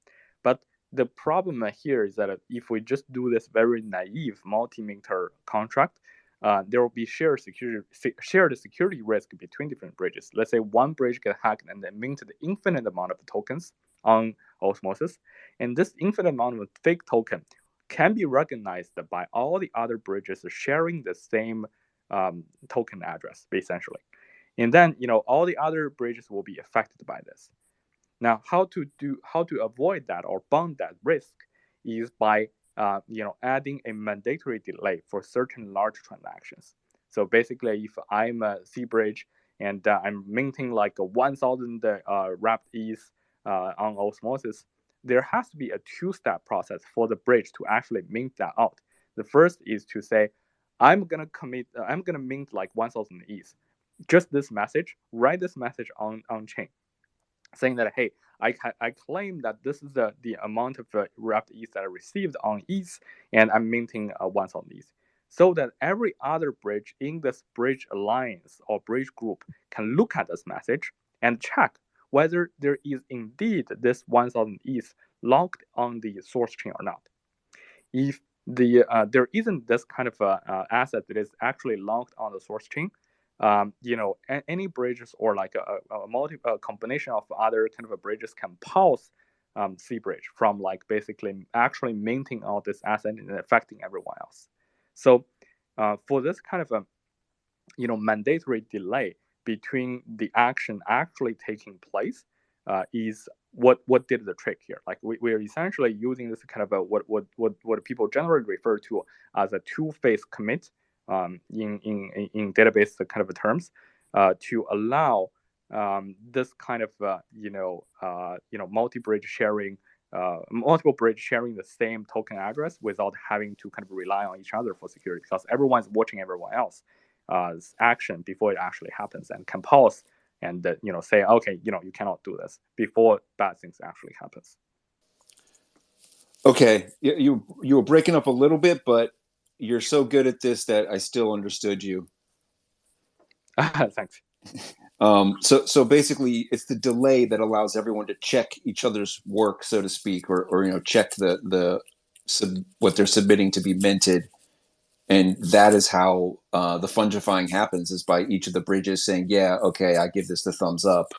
But the problem here is that if we just do this very naive multi-minter contract, there will be shared security risk between different bridges. Let's say one bridge get hacked and then minted infinite amount of tokens on Osmosis, and this infinite amount of fake token can be recognized by all the other bridges sharing the same token address, essentially. And then all the other bridges will be affected by this. Now, how to avoid that or bound that risk is by adding a mandatory delay for certain large transactions. So basically, if I'm a C bridge and I'm minting like a 1,000 wrapped ETH on Osmosis, there has to be a two-step process for the bridge to actually mint that out. The first is to say, I'm gonna mint like 1,000 ETH. Just this message, write this message on chain, saying that, hey, I claim that this is the amount of wrapped ETH that I received on ETH, and I'm minting 1,000 ETH. So that every other bridge in this bridge alliance or bridge group can look at this message and check whether there is indeed this 1,000 ETH locked on the source chain or not. If there isn't this kind of asset that is actually locked on the source chain, any bridges or like a combination of other kind of bridges can pause C bridge from like basically actually minting out this asset and affecting everyone else. So for this kind of mandatory delay between the action actually taking place is what did the trick here. Like we're essentially using this kind of what people generally refer to as a two-phase commit in database kind of terms to allow this kind of multi-bridge sharing, multiple bridge sharing the same token address without having to kind of rely on each other for security, because everyone's watching everyone else action before it actually happens and can pause and say, okay, you cannot do this before bad things actually happens. Okay, you were breaking up a little bit, but you're so good at this that I still understood you. Thanks. So basically, it's the delay that allows everyone to check each other's work, so to speak, or check what they're submitting to be minted, and that is how the fungifying happens, is by each of the bridges saying, yeah, okay, I give this the thumbs up.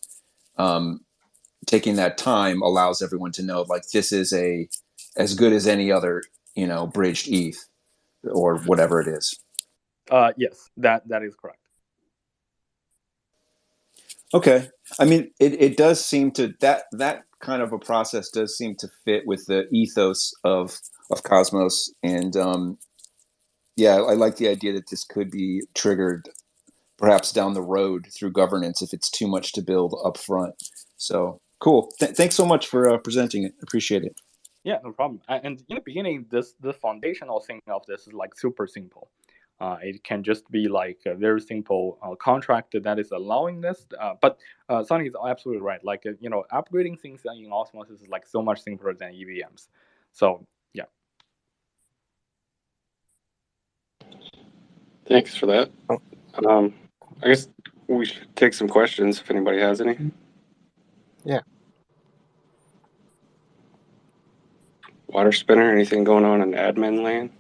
Taking that time allows everyone to know, like, this is as good as any other bridged ETH or whatever it is. Yes, that is correct. Okay, I mean, it does seem to that kind of a process does seem to fit with the ethos of Cosmos, and yeah, I like the idea that this could be triggered perhaps down the road through governance if it's too much to build up front. So cool. Thanks so much for presenting it. Appreciate it. Yeah, no problem. And in the beginning, the foundational thing of this is like super simple. It can just be like a very simple contract that is allowing this. But Sonny is absolutely right. Like upgrading things in Osmosis is like so much simpler than EVMs. So yeah. Thanks for that. I guess we should take some questions if anybody has any. Yeah. Water spinner, anything going on in admin land?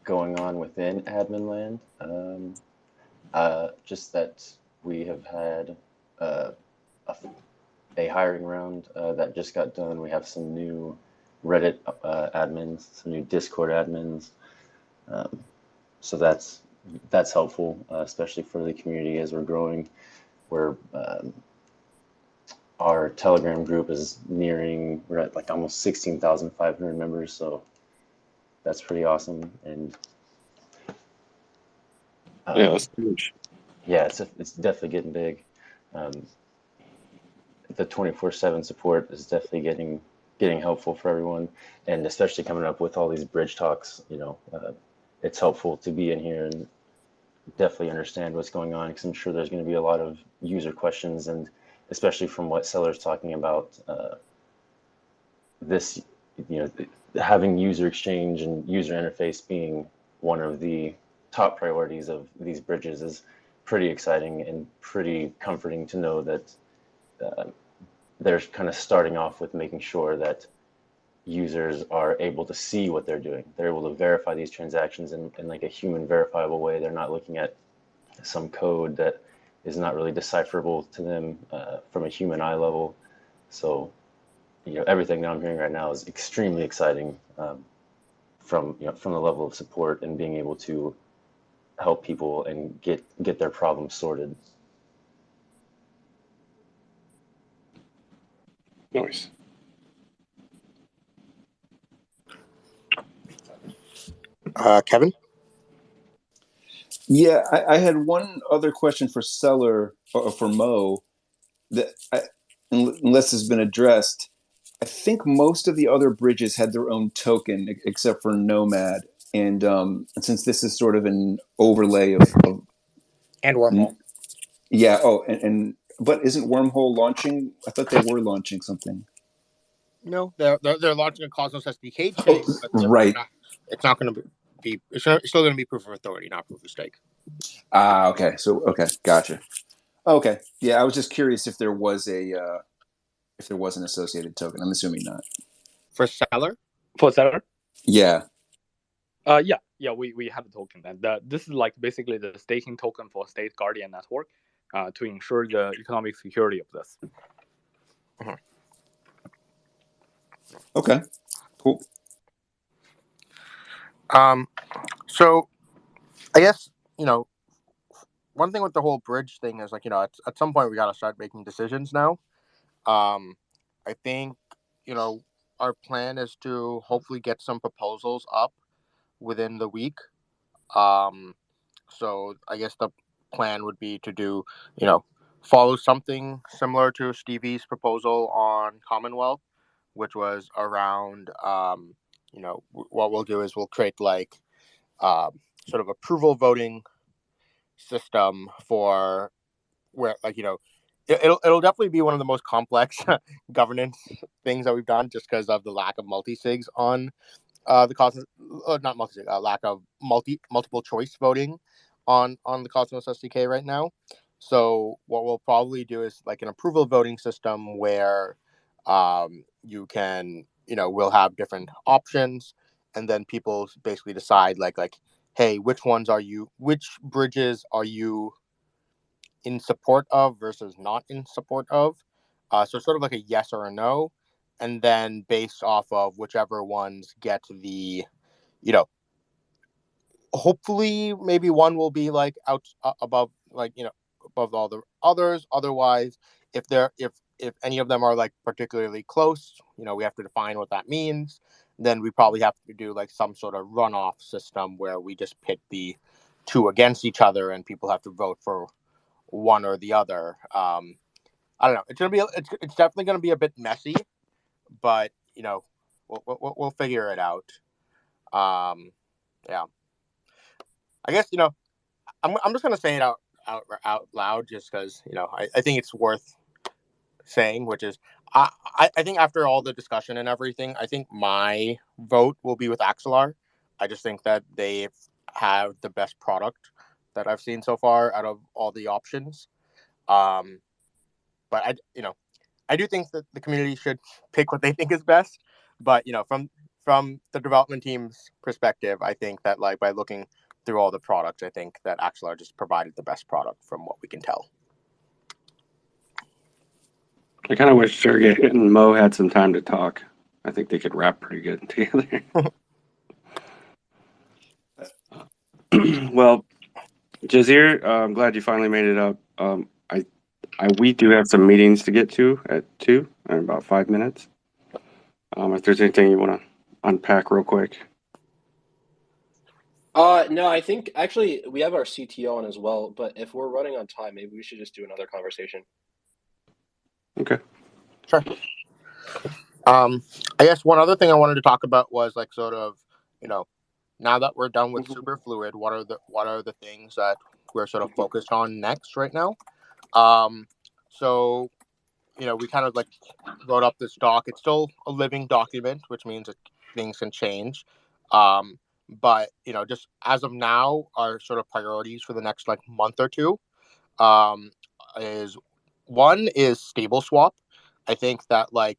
going on within admin land. Just that we have had a hiring round that just got done. We have some new Reddit admins, some new Discord admins. So that's helpful, especially for the community as we're growing. Our Telegram group is we're at like almost 16,500 members, so that's pretty awesome. And Yeah, that's huge. yeah, it's definitely getting big. The 24/7 support is definitely getting helpful for everyone, and especially coming up with all these bridge talks. It's helpful to be in here and definitely understand what's going on, because I'm sure there's going to be a lot of user questions, and especially from what Celer's talking about, this, having user exchange and user interface being one of the top priorities of these bridges is pretty exciting and pretty comforting to know that they're kind of starting off with making sure that users are able to see what they're doing. They're able to verify these transactions in like a human verifiable way. They're not looking at some code that is not really decipherable to them from a human eye level. So, everything that I'm hearing right now is extremely exciting from the level of support and being able to help people and get their problems sorted. Nice. Kevin? Yeah, I had one other question for Celer or for Mo that unless has been addressed. I think most of the other bridges had their own token except for Nomad, and since this is sort of an overlay of And Wormhole. Yeah. Oh, and but isn't Wormhole launching? I thought they were launching something. No, they're launching a Cosmos SDK chain, but right. it's not going to be. It's still going to be proof of authority, not proof of stake. Okay. So gotcha. Okay. Yeah, I was just curious if there was an associated token. I'm assuming not. For Celer? For Celer? Yeah. Yeah, we have a token, and this is like basically the staking token for State Guardian Network to ensure the economic security of this. Mm-hmm. Okay. Cool. So I guess, one thing with the whole bridge thing is, like, at some point we got to start making decisions now. I think, our plan is to hopefully get some proposals up within the week. So I guess the plan would be to do, follow something similar to Stevie's proposal on Commonwealth, which was around, what we'll do is we'll create like sort of approval voting system for where, like, it'll definitely be one of the most complex governance things that we've done, just because of the lack of multi-sigs on the Cosmos, not multi-sig, lack of multiple choice voting on the Cosmos SDK right now. So what we'll probably do is like an approval voting system where you can, we'll have different options, and then people basically decide like, hey, which bridges are you in support of versus not in support of. So sort of like a yes or a no, and then based off of whichever ones get the, hopefully maybe one will be like out above, like, above all the others. Otherwise, if any of them are like particularly close, we have to define what that means. Then we probably have to do like some sort of runoff system where we just pit the two against each other and people have to vote for one or the other. I don't know. It's definitely gonna be a bit messy, but we'll figure it out. Yeah. I guess I'm just gonna say it out loud, just because I think it's worth saying, which is I think after all the discussion and everything, I think my vote will be with Axelar. I just think that they have the best product that I've seen so far out of all the options. But I do think that the community should pick what they think is best. But from from the development team's perspective, I think that like by looking through all the products, I think that Axelar just provided the best product from what we can tell. I kind of wish Sergey and Mo had some time to talk. I think they could rap pretty good together. Well, Jazir, I'm glad you finally made it up. We do have some meetings to get to at 2 in about 5 minutes. If there's anything you want to unpack real quick. No, I think actually we have our CTO on as well, but if we're running on time, maybe we should just do another conversation. Okay. Sure. I guess one other thing I wanted to talk about was like sort of, now that we're done with superfluid, what are the things that we're sort of focused on next right now? So, we kind of like wrote up this doc. It's still a living document, which means that things can change. But just as of now, our sort of priorities for the next like month or two is stableswap. I think that like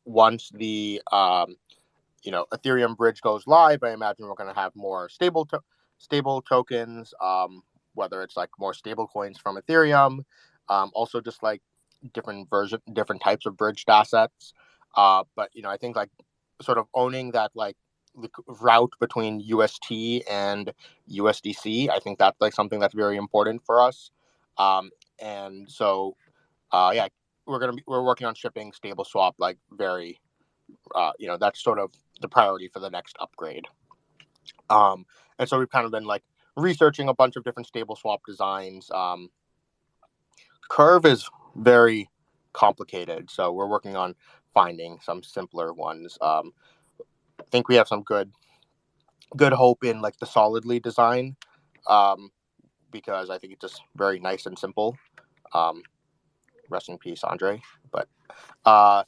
once the Ethereum bridge goes live, I imagine we're going to have more stable tokens, whether it's like more stable coins from Ethereum, also just like different types of bridged assets. But I think like sort of owning that like the route between UST and USDC, I think that's like something that's very important for us. And so, yeah, we're working on shipping stableswap like very, that's sort of the priority for the next upgrade. And so we've kind of been like researching a bunch of different stableswap designs. Curve is very complicated, so we're working on finding some simpler ones. I think we have some good hope in like the solidly design, because I think it's just very nice and simple. Rest in peace, Andre. But oh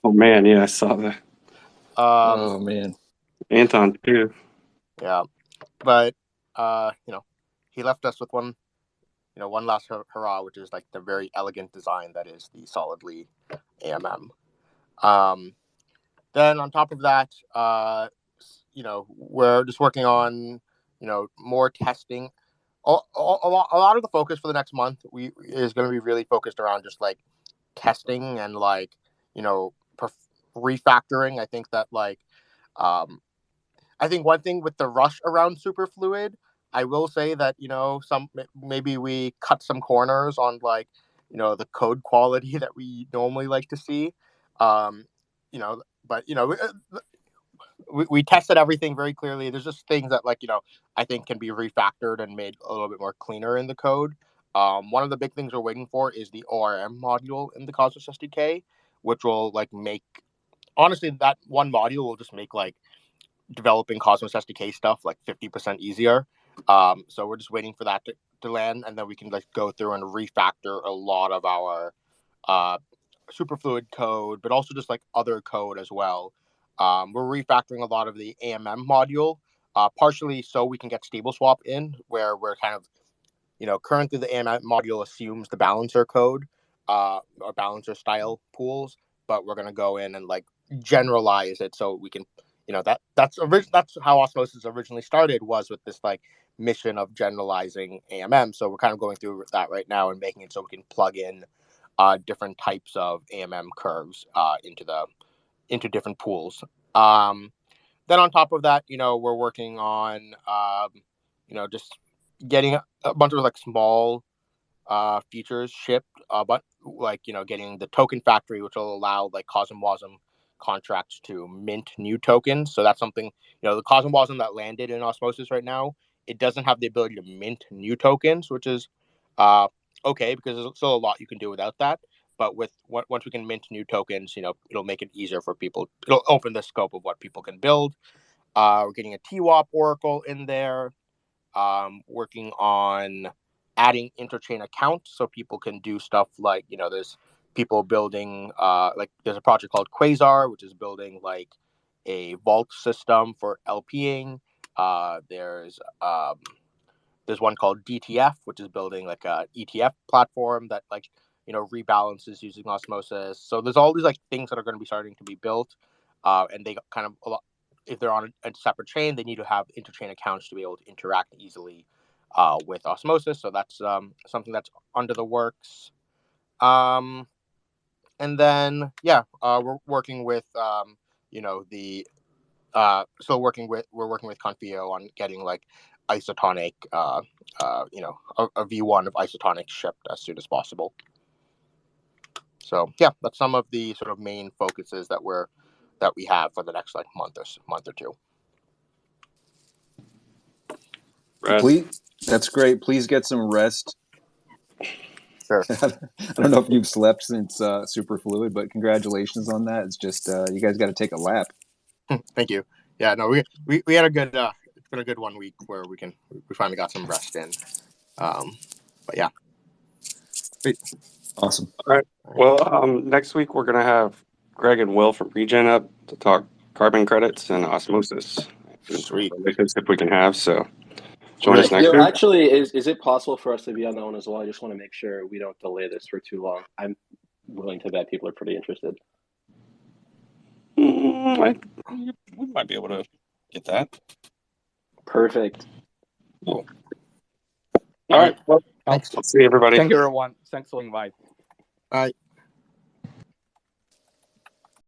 man, yeah, I saw that. Oh man, Anton too. Yeah, but he left us with one last hurrah, which is like the very elegant design that is the solidly AMM. Then on top of that, we're just working on more testing. A lot of the focus for the next month is going to be really focused around just like testing and like refactoring. I think that like I think one thing with the rush around superfluid, I will say that maybe we cut some corners on like the code quality that we normally like to see. But we tested everything very clearly. There's just things that like I think can be refactored and made a little bit more cleaner in the code. One of the big things we're waiting for is the ORM module in the Cosmos SDK, which will like make, honestly, that one module will just make like developing Cosmos SDK stuff like 50% easier. So we're just waiting for that to land, and then we can like go through and refactor a lot of our superfluid code, but also just like other code as well. We're refactoring a lot of the AMM module, partially so we can get stableswap in, where we're kind of, currently the AMM module assumes the balancer code, or balancer style pools, but we're going to go in and like generalize it so we can, that's how Osmosis originally started, was with this like mission of generalizing AMM. So we're kind of going through that right now and making it so we can plug in different types of AMM curves into different pools. Then on top of that, we're working on just getting a bunch of like small features shipped, but like getting the TokenFactory, which will allow like CosmWasm contracts to mint new tokens. So that's something, the CosmWasm that landed in Osmosis right now, it doesn't have the ability to mint new tokens, which is okay, because there's still a lot you can do without that. But once we can mint new tokens, it'll make it easier for people. It'll open the scope of what people can build. We're getting a TWAP Oracle in there. Working on adding interchain accounts so people can do stuff like, there's people building, like there's a project called Quasar, which is building like a vault system for LPing. There's one called DTF, which is building like a ETF platform that like, rebalances using Osmosis. So there's all these like things that are going to be starting to be built. and they kind of, if they're on a separate chain, they need to have interchain accounts to be able to interact easily with Osmosis. So that's something that's under the works. And then we're working with we're working with Confio on getting like Isotonic, a V1 of Isotonic shipped as soon as possible. So yeah, that's some of the sort of main focuses that we have for the next like month or two. Please, that's great. Please get some rest. Sure. I don't know if you've slept since Super Fluid, but congratulations on that. It's just you guys got to take a lap. Thank you. Yeah, no, we had a good. It's been a good 1 week where we finally got some rest in. But yeah. Great. Awesome. All right. Well, next week we're gonna have Greg and Will from Regen up to talk carbon credits and osmosis. Sweet. If we can have so. Join us next Yo, week. actually, is it possible for us to be on the one as well? I just want to make sure we don't delay this for too long. I'm willing to bet people are pretty interested. We might be able to get that. Perfect. Cool. All right. Well, Thanks. I'll see everybody. Thank you, everyone. Thanks for the invite. Bye.